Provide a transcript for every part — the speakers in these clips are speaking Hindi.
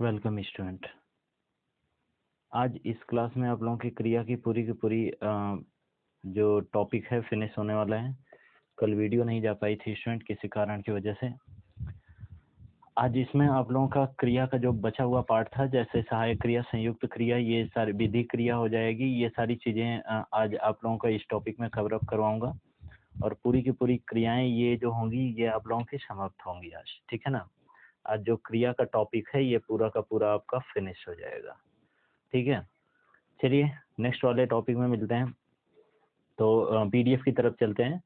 Welcome student. आज इस क्लास में आप लोगों की क्रिया की पूरी जो टॉपिक है फिनिश होने वाला है। कल वीडियो नहीं जा पाई थी स्टूडेंट, किसी कारण की वजह से। आज इसमें आप लोगों का क्रिया का जो बचा हुआ पार्ट था, जैसे सहायक क्रिया, संयुक्त क्रिया, ये सारी विधि क्रिया हो जाएगी। ये सारी चीज़ें आज आप लोगों को इस टॉपिक में कवर अप करवाऊंगा और पूरी की पूरी क्रियाएं ये जो होंगी ये आप लोगों की समाप्त होंगी आज, ठीक है ना। आज जो क्रिया का टॉपिक है ये पूरा का पूरा आपका फिनिश हो जाएगा, ठीक है। चलिए नेक्स्ट वाले टॉपिक में मिलते हैं। तो पीडीएफ की तरफ चलते हैं।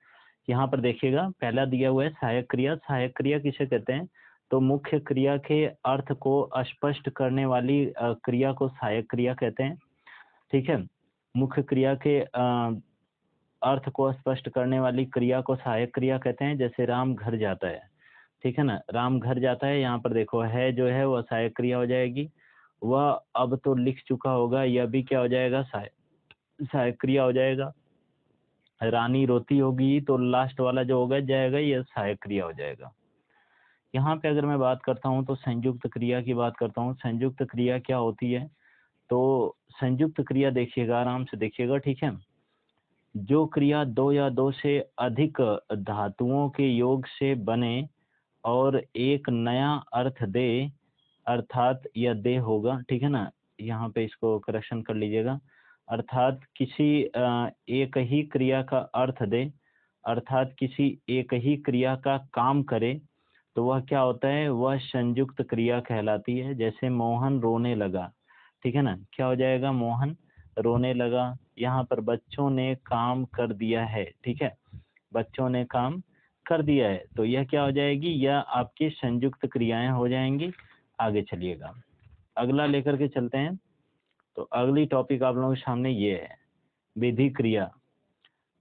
यहाँ पर देखिएगा, पहला दिया हुआ है सहायक क्रिया। सहायक क्रिया किसे कहते हैं? तो मुख्य क्रिया के अर्थ को स्पष्ट करने वाली क्रिया को सहायक क्रिया कहते हैं, ठीक है। मुख्य क्रिया के अर्थ को स्पष्ट करने वाली क्रिया को सहायक क्रिया कहते हैं। जैसे राम घर जाता है, ठीक है ना। राम घर जाता है, यहाँ पर देखो है जो है वह सहायक क्रिया हो जाएगी। वह अब तो लिख चुका होगा, यह भी क्या हो जाएगा? सहायक क्रिया हो जाएगा। रानी रोती होगी तो लास्ट वाला जो होगा जाएगा, यह सहायक क्रिया हो जाएगा। यहाँ पे अगर मैं बात करता हूँ तो संयुक्त क्रिया की बात करता हूँ। संयुक्त क्रिया क्या होती है? तो संयुक्त क्रिया देखिएगा, आराम से देखिएगा, ठीक है। जो क्रिया दो या दो से अधिक धातुओं के योग से बने और एक नया अर्थ दे, अर्थात यह दे होगा, ठीक है ना। यहाँ पे इसको करेक्शन कर लीजिएगा। अर्थात किसी एक ही क्रिया का अर्थ दे, अर्थात किसी एक ही क्रिया का काम करे, तो वह क्या होता है? वह संयुक्त क्रिया कहलाती है। जैसे मोहन रोने लगा, ठीक है ना। क्या हो जाएगा? मोहन रोने लगा। यहाँ पर बच्चों ने काम कर दिया है, ठीक है। बच्चों ने काम कर दिया है, तो यह क्या हो जाएगी? यह आपकी संयुक्त क्रियाएं हो जाएंगी। आगे चलिएगा, अगला लेकर के चलते हैं। तो अगली टॉपिक आप लोगों के सामने ये है विधि क्रिया।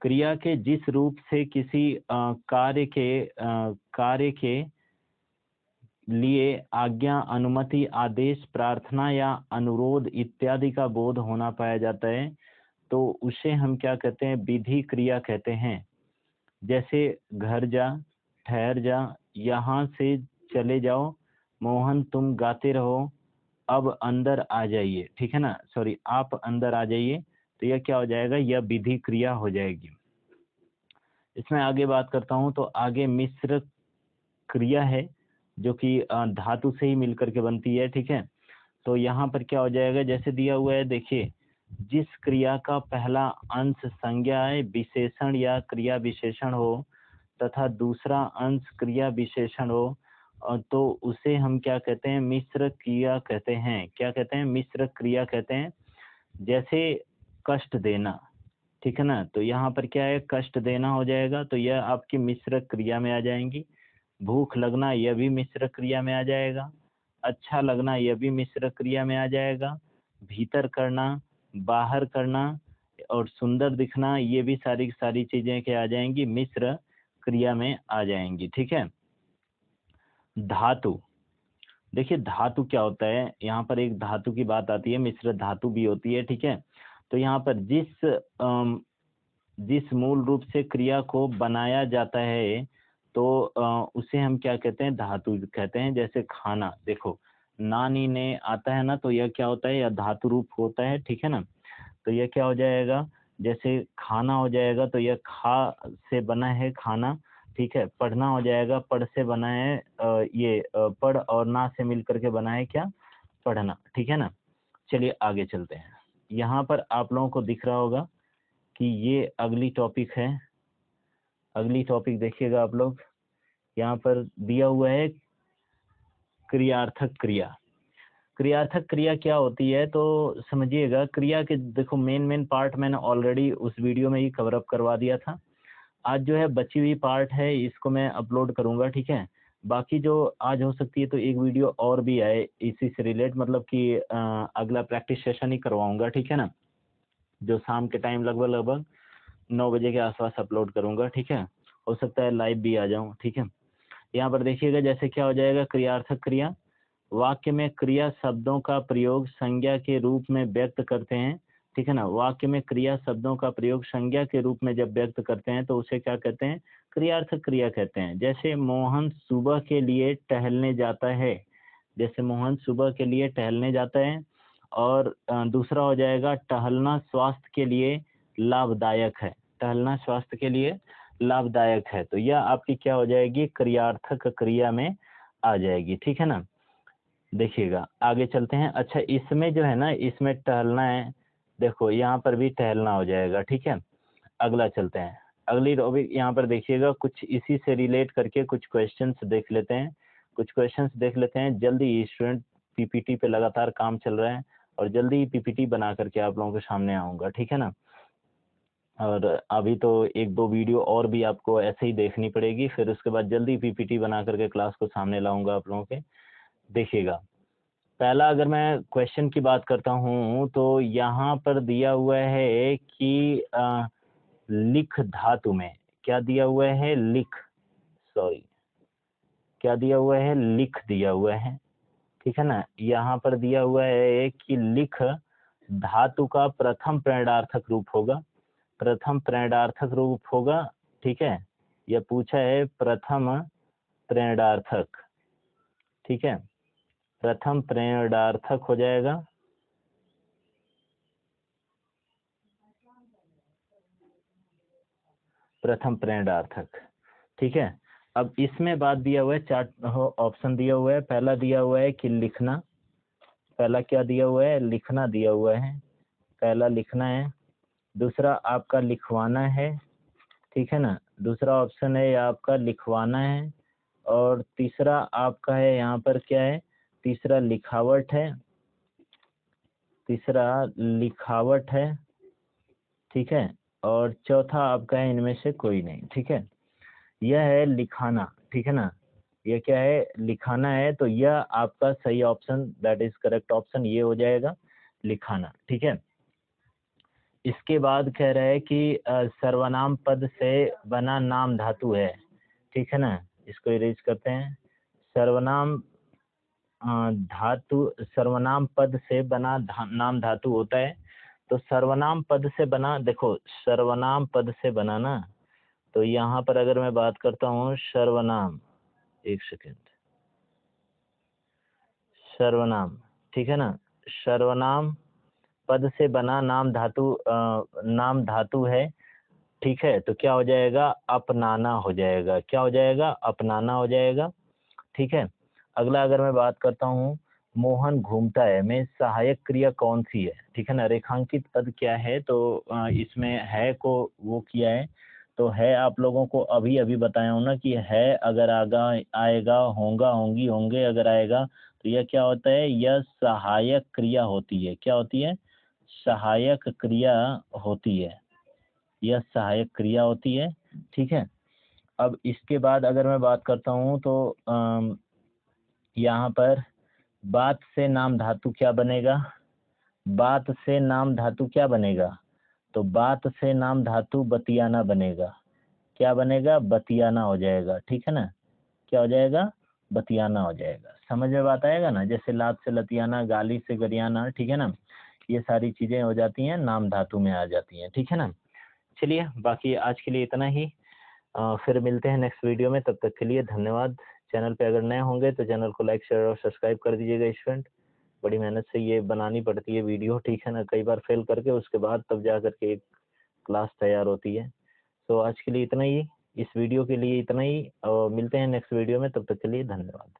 क्रिया के जिस रूप से किसी कार्य के लिए आज्ञा, अनुमति, आदेश, प्रार्थना या अनुरोध इत्यादि का बोध होना पाया जाता है, तो उसे हम क्या कहते हैं? विधि क्रिया कहते हैं। जैसे घर जा, ठहर जा, यहाँ से चले जाओ, मोहन तुम गाते रहो, अब अंदर आ जाइए, ठीक है ना। सॉरी, आप अंदर आ जाइए। तो यह क्या हो जाएगा? यह विधि क्रिया हो जाएगी। इसमें आगे बात करता हूँ तो आगे मिश्र क्रिया है, जो कि धातु से ही मिलकर के बनती है, ठीक है। तो यहाँ पर क्या हो जाएगा? जैसे दिया हुआ है, देखिए, जिस क्रिया का पहला अंश संज्ञा, विशेषण या क्रिया विशेषण हो तथा दूसरा अंश क्रिया विशेषण हो, तो उसे हम क्या कहते हैं? मिश्र क्रिया कहते हैं। क्या कहते हैं? मिश्र क्रिया कहते हैं। जैसे कष्ट देना, ठीक है ना। तो यहाँ पर क्या है? कष्ट देना हो जाएगा, तो यह आपकी मिश्र क्रिया में आ जाएंगी। भूख लगना, यह भी मिश्र क्रिया में आ जाएगा। अच्छा लगना, यह भी मिश्र क्रिया में आ जाएगा। भीतर करना, बाहर करना और सुंदर दिखना, ये भी सारी सारी चीजें क्या आ जाएंगी? मिश्र क्रिया में आ जाएंगी, ठीक है। धातु, देखिए धातु क्या होता है? यहाँ पर एक धातु की बात आती है, मिश्र धातु भी होती है, ठीक है। तो यहाँ पर जिस मूल रूप से क्रिया को बनाया जाता है, तो उसे हम क्या कहते हैं? धातु कहते हैं। जैसे खाना, देखो नानी ने आता है ना, तो यह क्या होता है? यह धातु रूप होता है, ठीक है ना। तो यह क्या हो जाएगा? जैसे खाना हो जाएगा, तो यह खा से बना है खाना, ठीक है। पढ़ना हो जाएगा, पढ़ से बना है पढ़, और ना से मिलकर के बना है क्या? पढ़ना, ठीक है ना। चलिए आगे चलते हैं। यहाँ पर आप लोगों को दिख रहा होगा कि ये अगली टॉपिक है। अगली टॉपिक देखिएगा आप लोग, यहाँ पर दिया हुआ है क्रियार्थक क्रिया। क्रियार्थक क्रिया क्या होती है? तो समझिएगा, क्रिया के देखो मेन पार्ट मैंने ऑलरेडी उस वीडियो में ही कवर अप करवा दिया था। आज जो है बची हुई पार्ट है, इसको मैं अपलोड करूंगा, ठीक है। बाकी जो आज हो सकती है तो एक वीडियो और भी आए इसी से रिलेट, मतलब कि अगला प्रैक्टिस सेशन ही करवाऊंगा, ठीक है ना। जो शाम के टाइम लगभग 9 बजे के आसपास अपलोड करूंगा, ठीक है। हो सकता है लाइव भी आ जाऊं, ठीक है। यहाँ पर देखिएगा, जैसे क्या हो जाएगा? क्रियार्थक क्रिया। वाक्य में क्रिया शब्दों का प्रयोग संज्ञा के रूप में व्यक्त करते हैं, ठीक है ना। वाक्य में क्रिया शब्दों का प्रयोग संज्ञा के रूप में जब व्यक्त करते हैं तो उसे क्या कहते हैं? क्रियार्थक क्रिया कहते हैं। जैसे मोहन सुबह के लिए टहलने जाता है, जैसे मोहन सुबह के लिए टहलने जाता है, और दूसरा हो जाएगा टहलना स्वास्थ्य के लिए लाभदायक है। टहलना स्वास्थ्य के लिए लाभदायक है, तो यह आपकी क्या हो जाएगी, क्रियार्थक क्रिया में आ जाएगी। ठीक है ना। देखिएगा आगे चलते हैं। अच्छा, इसमें जो है ना, इसमें टहलना है, देखो यहाँ पर भी टहलना हो जाएगा। ठीक है, अगला चलते हैं। अगली टॉपिक यहाँ पर देखिएगा, कुछ इसी से रिलेट करके कुछ क्वेश्चंस देख लेते हैं। कुछ क्वेश्चंस देख लेते हैं जल्दी। स्टूडेंट पीपीटी पे लगातार काम चल रहा है, और जल्दी ही पीपीटी बना करके आप लोगों के सामने आऊँगा। ठीक है ना। और अभी तो एक दो वीडियो और भी आपको ऐसे ही देखनी पड़ेगी, फिर उसके बाद जल्दी पीपीटी बना करके क्लास को सामने लाऊंगा आप लोगों के। देखिएगा, पहला अगर मैं क्वेश्चन की बात करता हूँ तो यहाँ पर दिया हुआ है कि लिख धातु में क्या दिया हुआ है, क्या दिया हुआ है, लिख दिया हुआ है। ठीक है ना। यहाँ पर दिया हुआ है कि लिख धातु का प्रथम प्रणयार्थक रूप होगा। प्रथम प्रणयार्थक रूप होगा। ठीक है, यह पूछा है प्रथम प्रणयार्थक। ठीक है, प्रथम प्रणयार्थक हो जाएगा। प्रथम प्रणयार्थक। ठीक है, अब इसमें बात दिया हुआ है, चार्ट ऑप्शन दिया हुआ है। पहला दिया हुआ है कि लिखना, पहला क्या दिया हुआ है, लिखना दिया हुआ है, पहला लिखना है। दूसरा आपका लिखवाना है। ठीक है ना, दूसरा ऑप्शन है आपका लिखवाना है। और तीसरा आपका है यहाँ पर क्या है, तीसरा लिखावट है, तीसरा लिखावट है। ठीक है, और चौथा आपका है इनमें से कोई नहीं। ठीक है, यह है लिखाना। ठीक है ना, यह क्या है, लिखाना है। तो यह आपका सही option, that is correct option, ये हो जाएगा लिखाना। ठीक है, इसके बाद कह रहा है कि सर्वनाम पद से बना नाम धातु है। ठीक है ना, इसको इरेज करते हैं। सर्वनाम धातु, सर्वनाम पद से बना नाम धातु होता है। तो सर्वनाम पद से बना, देखो सर्वनाम पद से बना ना, तो यहाँ पर अगर मैं बात करता हूँ सर्वनाम, एक सेकेंड, सर्वनाम। ठीक है ना, सर्वनाम पद से बना नाम धातु नाम धातु है। ठीक है, तो क्या हो जाएगा, अपनाना हो जाएगा। क्या हो जाएगा, अपनाना हो जाएगा। ठीक है, अगला अगर मैं बात करता हूँ मोहन घूमता है में सहायक क्रिया कौन सी है। ठीक है ना, रेखांकित पद क्या है, तो इसमें है को वो किया है। तो है आप लोगों को अभी अभी बताया हूँ ना कि है अगर आगा आएगा, होगा होंगी होंगे अगर आएगा, तो यह क्या होता है, यह सहायक क्रिया होती है। क्या होती है, सहायक क्रिया होती है, यह सहायक क्रिया होती है। ठीक है, अब इसके बाद अगर मैं बात करता हूँ तो यहाँ पर बात से नाम धातु क्या बनेगा, बात से नाम धातु क्या बनेगा, तो बात से नाम धातु बतियाना बनेगा। क्या बनेगा, बतियाना हो जाएगा। ठीक है ना, क्या हो जाएगा, बतियाना हो जाएगा। समझ में बात आएगा ना, जैसे लात से लतियाना, गाली से गरियाना। ठीक है ना, ये सारी चीजें हो जाती हैं, नाम धातु में आ जाती हैं। ठीक है ना। चलिए, बाकी आज के लिए इतना ही। फिर मिलते हैं नेक्स्ट वीडियो में, तब तक के लिए धन्यवाद। चैनल पे अगर नए होंगे तो चैनल को लाइक, शेयर और सब्सक्राइब कर दीजिएगा स्टूडेंट। बड़ी मेहनत से ये बनानी पड़ती है वीडियो। ठीक है ना, कई बार फेल करके उसके बाद तब जा करके एक क्लास तैयार होती है। तो आज के लिए इतना ही, इस वीडियो के लिए इतना ही, और मिलते हैं नेक्स्ट वीडियो में, तब तक के लिए धन्यवाद।